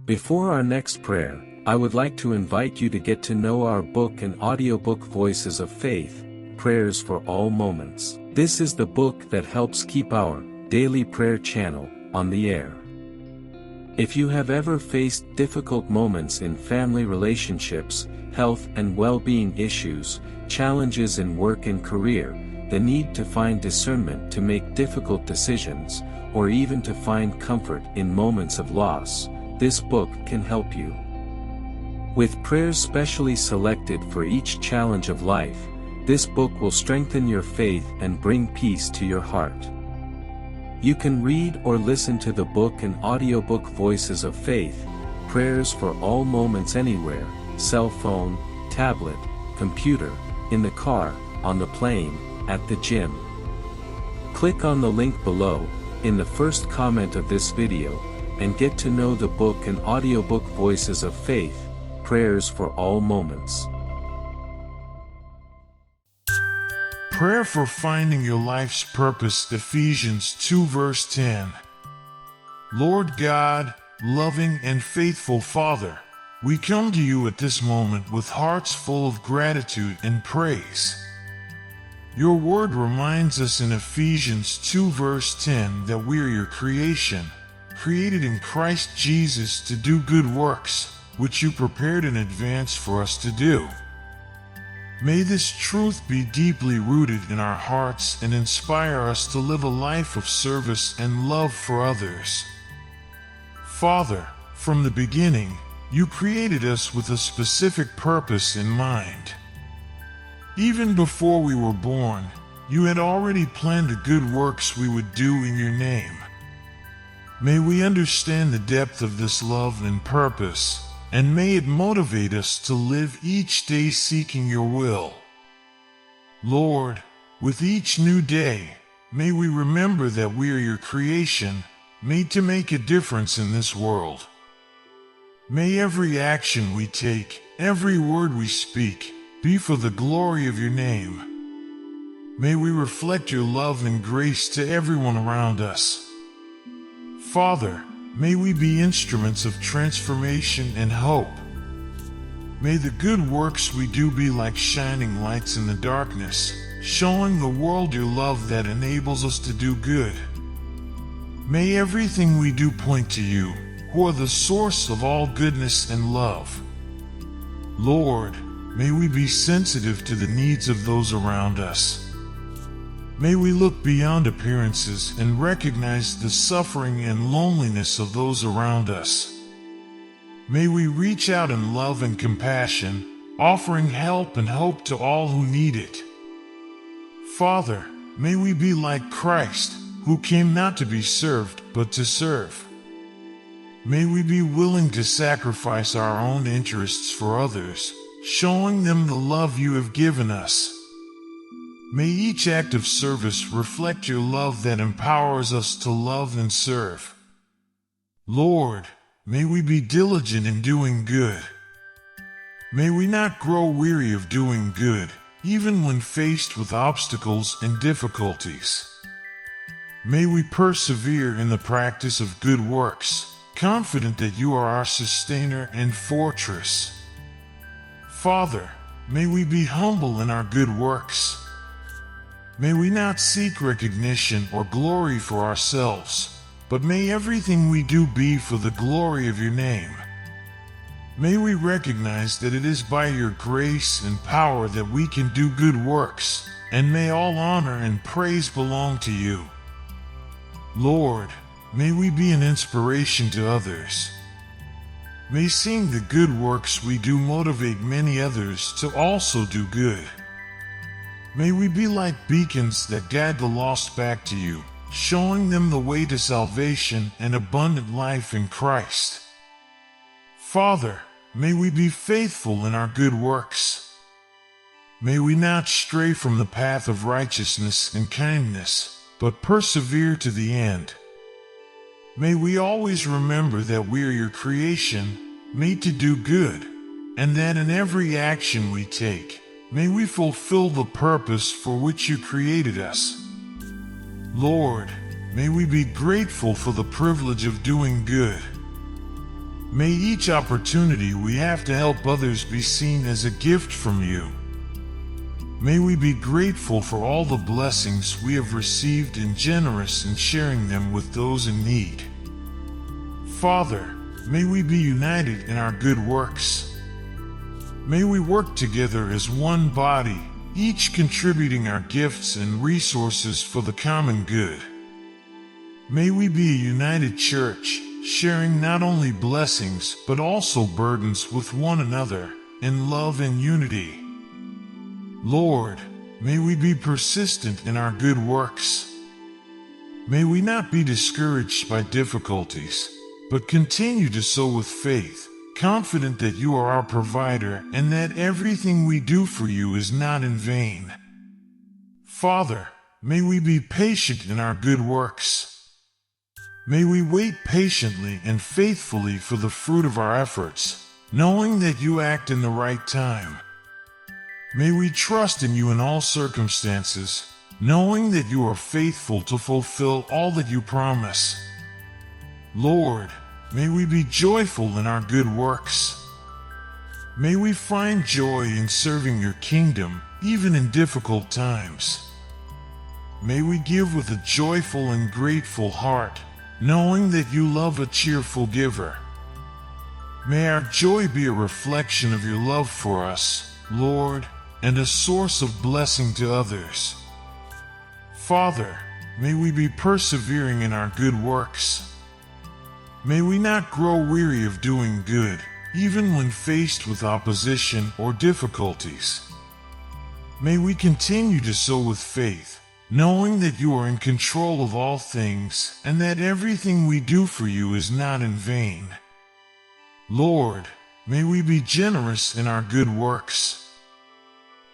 Before our next prayer, I would like to invite you to get to know our book and audiobook Voices of Faith, Prayers for All Moments. This is the book that helps keep our daily prayer channel on the air. If you have ever faced difficult moments in family relationships, health and well-being issues, challenges in work and career, the need to find discernment to make difficult decisions, or even to find comfort in moments of loss, this book can help you. With prayers specially selected for each challenge of life, this book will strengthen your faith and bring peace to your heart. You can read or listen to the book and audiobook Voices of Faith, Prayers for All Moments anywhere, cell phone, tablet, computer, in the car, on the plane, at the gym. Click on the link below, in the first comment of this video, and get to know the book and audiobook Voices of Faith, Prayers for All Moments. Prayer for finding your life's purpose, Ephesians 2 verse 10. Lord God, loving and faithful Father, we come to you at this moment with hearts full of gratitude and praise. Your word reminds us in Ephesians 2 verse 10 that we are your creation, created in Christ Jesus to do good works, which you prepared in advance for us to do. May this truth be deeply rooted in our hearts and inspire us to live a life of service and love for others. Father, from the beginning, you created us with a specific purpose in mind. Even before we were born, you had already planned the good works we would do in your name. May we understand the depth of this love and purpose, and may it motivate us to live each day seeking your will. Lord, with each new day, may we remember that we are your creation, made to make a difference in this world. May every action we take, every word we speak, be for the glory of your name. May we reflect your love and grace to everyone around us. Father, may we be instruments of transformation and hope. May the good works we do be like shining lights in the darkness, showing the world your love that enables us to do good. May everything we do point to you, who are the source of all goodness and love. Lord, may we be sensitive to the needs of those around us. May we look beyond appearances and recognize the suffering and loneliness of those around us. May we reach out in love and compassion, offering help and hope to all who need it. Father, may we be like Christ, who came not to be served, but to serve. May we be willing to sacrifice our own interests for others, showing them the love you have given us. May each act of service reflect your love that empowers us to love and serve. Lord, may we be diligent in doing good. May we not grow weary of doing good, even when faced with obstacles and difficulties. May we persevere in the practice of good works, confident that you are our sustainer and fortress. Father, may we be humble in our good works. May we not seek recognition or glory for ourselves, but may everything we do be for the glory of your name. May we recognize that it is by your grace and power that we can do good works, and may all honor and praise belong to you. Lord, may we be an inspiration to others. May seeing the good works we do motivate many others to also do good. May we be like beacons that guide the lost back to you, showing them the way to salvation and abundant life in Christ. Father, may we be faithful in our good works. May we not stray from the path of righteousness and kindness, but persevere to the end. May we always remember that we are your creation, made to do good, and that in every action we take, may we fulfill the purpose for which you created us. Lord, may we be grateful for the privilege of doing good. May each opportunity we have to help others be seen as a gift from you. May we be grateful for all the blessings we have received and generous in sharing them with those in need. Father, may we be united in our good works. May we work together as one body, each contributing our gifts and resources for the common good. May we be a united church, sharing not only blessings but also burdens with one another in love and unity. Lord, may we be persistent in our good works. May we not be discouraged by difficulties, but continue to sow with faith, confident that you are our provider and that everything we do for you is not in vain. Father, may we be patient in our good works. May we wait patiently and faithfully for the fruit of our efforts, knowing that you act in the right time. May we trust in you in all circumstances, knowing that you are faithful to fulfill all that you promise. Lord, may we be joyful in our good works. May we find joy in serving your kingdom, even in difficult times. May we give with a joyful and grateful heart, knowing that you love a cheerful giver. May our joy be a reflection of your love for us, Lord, and a source of blessing to others. Father, may we be persevering in our good works. May we not grow weary of doing good, even when faced with opposition or difficulties. May we continue to sow with faith, knowing that you are in control of all things and that everything we do for you is not in vain. Lord, may we be generous in our good works.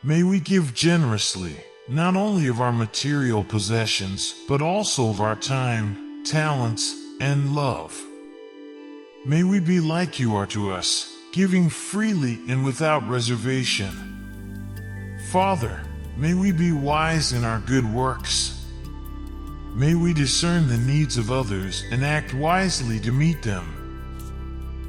May we give generously, not only of our material possessions, but also of our time, talents, and love. May we be like you are to us, giving freely and without reservation. Father, may we be wise in our good works. May we discern the needs of others and act wisely to meet them.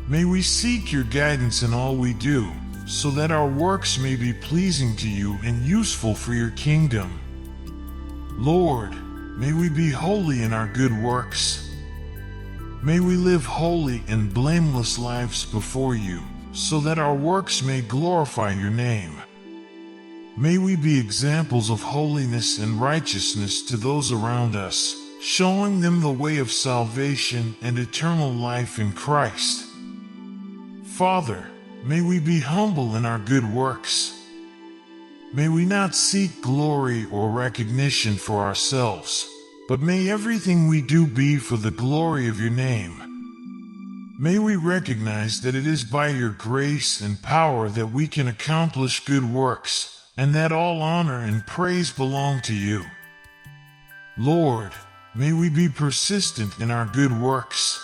May we seek your guidance in all we do, so that our works may be pleasing to you and useful for your kingdom. Lord, may we be holy in our good works. May we live holy and blameless lives before you, so that our works may glorify your name. May we be examples of holiness and righteousness to those around us, showing them the way of salvation and eternal life in Christ. Father, may we be humble in our good works. May we not seek glory or recognition for ourselves, but may everything we do be for the glory of your name. May we recognize that it is by your grace and power that we can accomplish good works, and that all honor and praise belong to you. Lord, may we be persistent in our good works.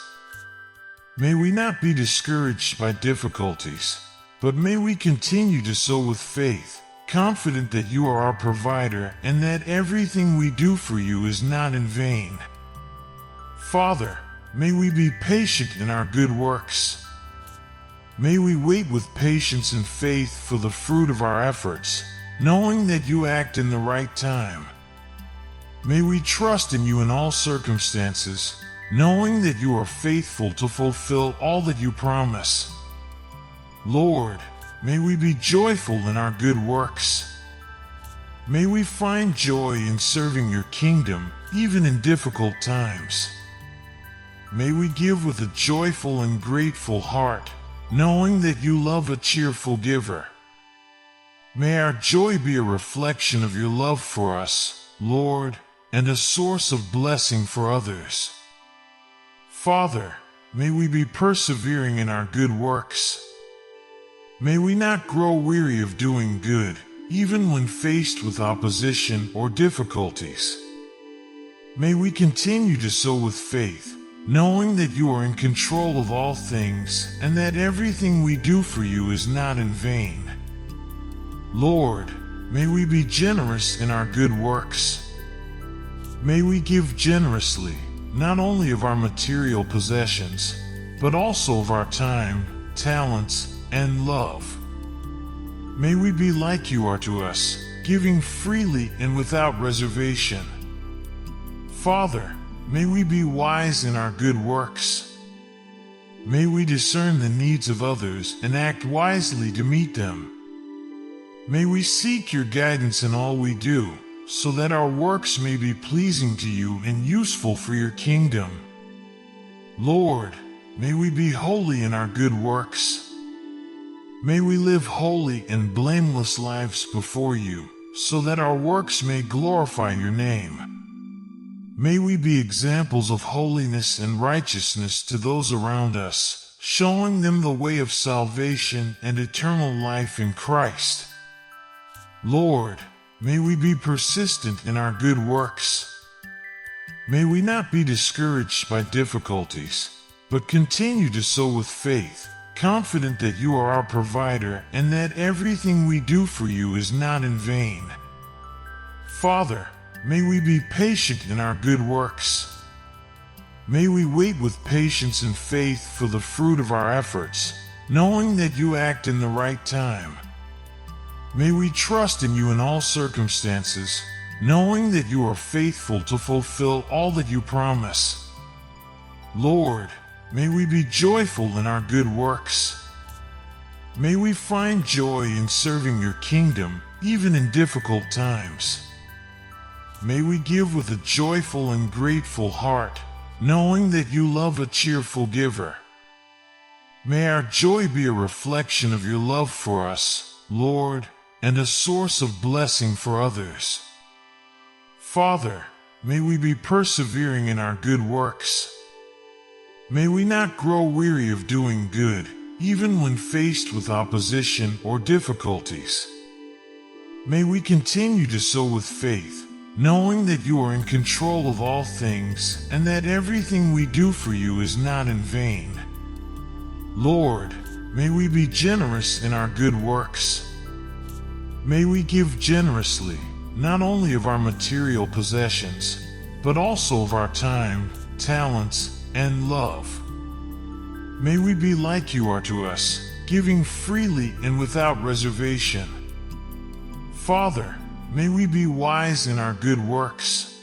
May we not be discouraged by difficulties, but may we continue to sow with faith, confident that you are our provider and that everything we do for you is not in vain. Father, may we be patient in our good works. May we wait with patience and faith for the fruit of our efforts, knowing that you act in the right time. May we trust in you in all circumstances, knowing that you are faithful to fulfill all that you promise. Lord, may we be joyful in our good works. May we find joy in serving your kingdom, even in difficult times. May we give with a joyful and grateful heart, knowing that you love a cheerful giver. May our joy be a reflection of your love for us, Lord, and a source of blessing for others. Father, may we be persevering in our good works. May we not grow weary of doing good, even when faced with opposition or difficulties. May we continue to sow with faith, knowing that you are in control of all things and that everything we do for you is not in vain. Lord, may we be generous in our good works. May we give generously, not only of our material possessions, but also of our time, talents, and love. May we be like you are to us, giving freely and without reservation. Father, may we be wise in our good works. May we discern the needs of others and act wisely to meet them. May we seek your guidance in all we do, so that our works may be pleasing to you and useful for your kingdom. Lord, may we be holy in our good works. May we live holy and blameless lives before you, so that our works may glorify your name. May we be examples of holiness and righteousness to those around us, showing them the way of salvation and eternal life in Christ. Lord, may we be persistent in our good works. May we not be discouraged by difficulties, but continue to sow with faith, confident that you are our provider and that everything we do for you is not in vain. Father, may we be patient in our good works. May we wait with patience and faith for the fruit of our efforts, knowing that you act in the right time. May we trust in you in all circumstances, knowing that you are faithful to fulfill all that you promise. Lord, may we be joyful in our good works. May we find joy in serving your kingdom, even in difficult times. May we give with a joyful and grateful heart, knowing that you love a cheerful giver. May our joy be a reflection of your love for us, Lord, and a source of blessing for others. Father, may we be persevering in our good works. May we not grow weary of doing good, even when faced with opposition or difficulties. May we continue to sow with faith, knowing that you are in control of all things and that everything we do for you is not in vain. Lord, may we be generous in our good works. May we give generously, not only of our material possessions, but also of our time, talents, and love. May we be like you are to us, giving freely and without reservation. Father, may we be wise in our good works.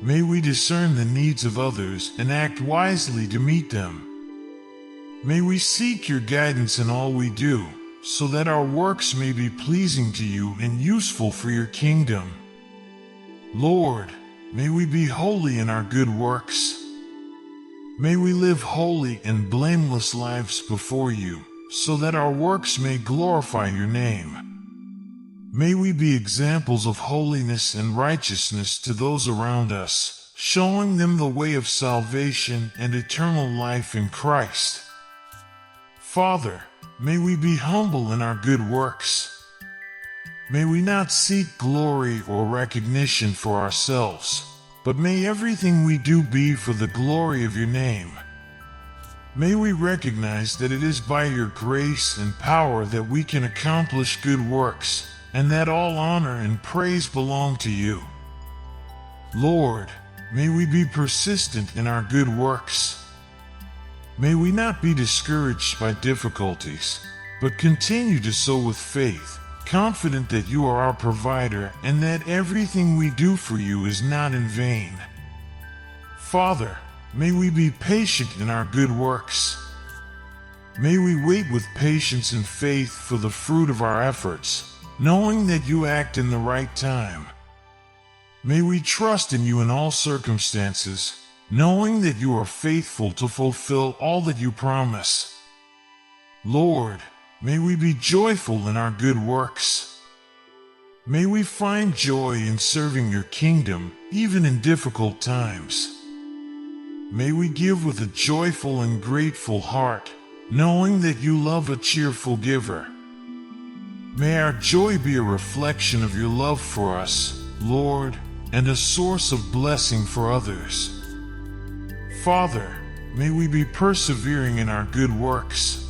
May we discern the needs of others and act wisely to meet them. May we seek your guidance in all we do, so that our works may be pleasing to you and useful for your kingdom. Lord, may we be holy in our good works. May we live holy and blameless lives before you, so that our works may glorify your name. May we be examples of holiness and righteousness to those around us, showing them the way of salvation and eternal life in Christ. Father, may we be humble in our good works. May we not seek glory or recognition for ourselves, but may everything we do be for the glory of your name. May we recognize that it is by your grace and power that we can accomplish good works, and that all honor and praise belong to you. Lord, may we be persistent in our good works. May we not be discouraged by difficulties, but continue to sow with faith, confident that you are our provider and that everything we do for you is not in vain. Father, may we be patient in our good works. May we wait with patience and faith for the fruit of our efforts, knowing that you act in the right time. May we trust in you in all circumstances, knowing that you are faithful to fulfill all that you promise. Lord, may we be joyful in our good works. May we find joy in serving your kingdom, even in difficult times. May we give with a joyful and grateful heart, knowing that you love a cheerful giver. May our joy be a reflection of your love for us, Lord, and a source of blessing for others. Father, may we be persevering in our good works.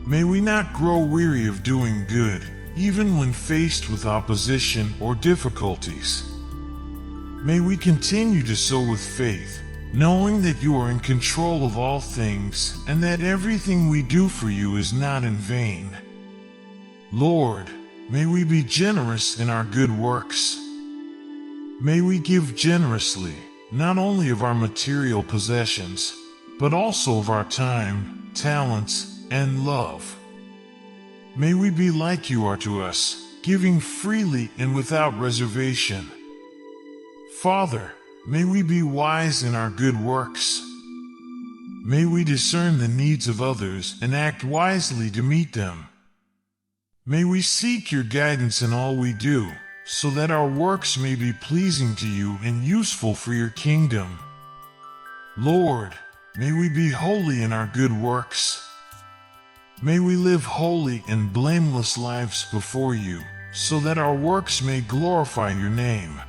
May we not grow weary of doing good, even when faced with opposition or difficulties. May we continue to sow with faith, knowing that you are in control of all things and that everything we do for you is not in vain. Lord, may we be generous in our good works. May we give generously, not only of our material possessions, but also of our time, talents, and love. May we be like you are to us, giving freely and without reservation. Father, may we be wise in our good works. May we discern the needs of others and act wisely to meet them. May we seek your guidance in all we do, so that our works may be pleasing to you and useful for your kingdom. Lord, may we be holy in our good works. May we live holy and blameless lives before you, so that our works may glorify your name.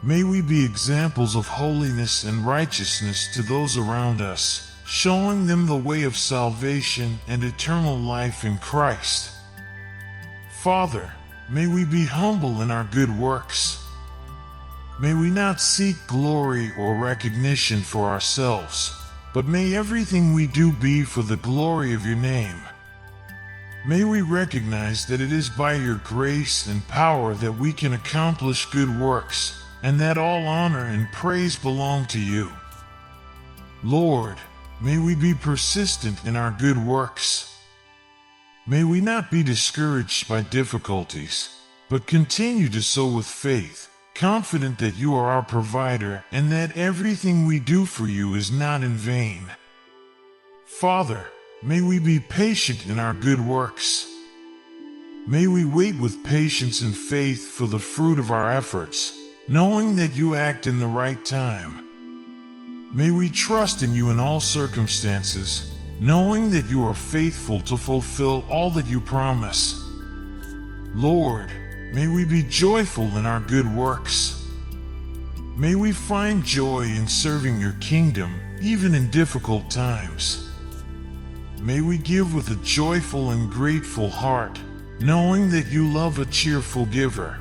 May we be examples of holiness and righteousness to those around us, showing them the way of salvation and eternal life in Christ. Father, may we be humble in our good works. May we not seek glory or recognition for ourselves, but may everything we do be for the glory of your name. May we recognize that it is by your grace and power that we can accomplish good works, and that all honor and praise belong to you. Lord, may we be persistent in our good works. May we not be discouraged by difficulties, but continue to sow with faith, confident that you are our provider and that everything we do for you is not in vain. Father, may we be patient in our good works. May we wait with patience and faith for the fruit of our efforts, knowing that you act in the right time. May we trust in you in all circumstances, knowing that you are faithful to fulfill all that you promise. Lord, may we be joyful in our good works. May we find joy in serving your kingdom, even in difficult times. May we give with a joyful and grateful heart, knowing that you love a cheerful giver.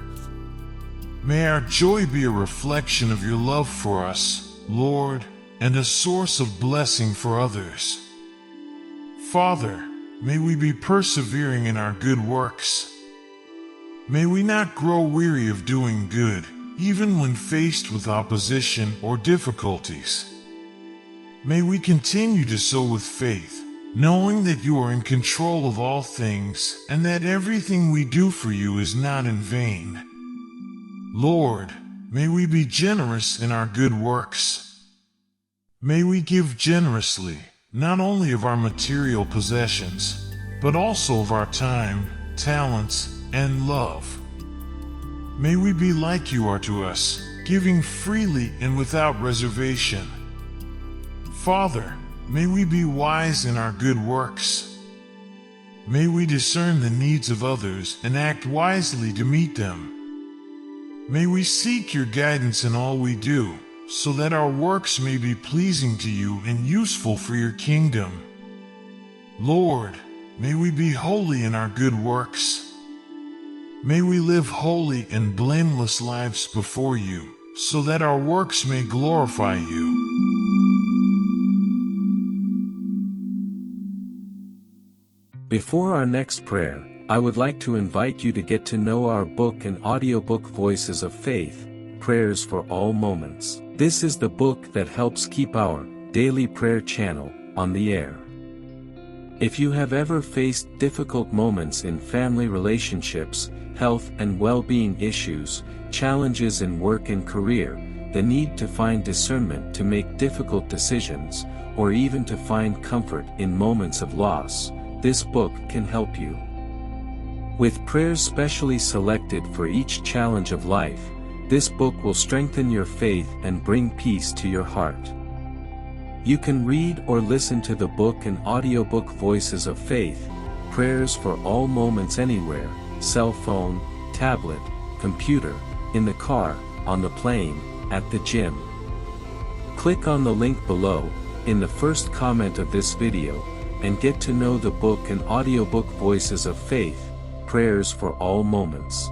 May our joy be a reflection of your love for us, Lord, and a source of blessing for others. Father, may we be persevering in our good works. May we not grow weary of doing good, even when faced with opposition or difficulties. May we continue to sow with faith, knowing that you are in control of all things and that everything we do for you is not in vain. Lord, may we be generous in our good works. May we give generously, not only of our material possessions, but also of our time, talents, and love. May we be like you are to us, giving freely and without reservation. Father, may we be wise in our good works. May we discern the needs of others and act wisely to meet them. May we seek your guidance in all we do, so that our works may be pleasing to you and useful for your kingdom. Lord, may we be holy in our good works. May we live holy and blameless lives before you, so that our works may glorify you. Before our next prayer, I would like to invite you to get to know our book and audiobook Voices of Faith, Prayers for All Moments. This is the book that helps keep our daily prayer channel on the air. If you have ever faced difficult moments in family relationships, health and well-being issues, challenges in work and career, the need to find discernment to make difficult decisions, or even to find comfort in moments of loss, this book can help you. With prayers specially selected for each challenge of life, this book will strengthen your faith and bring peace to your heart. You can read or listen to the book and audiobook Voices of Faith, Prayers for All Moments anywhere, cell phone, tablet, computer, in the car, on the plane, at the gym. Click on the link below, in the first comment of this video, and get to know the book and audiobook Voices of Faith, Prayers for All Moments.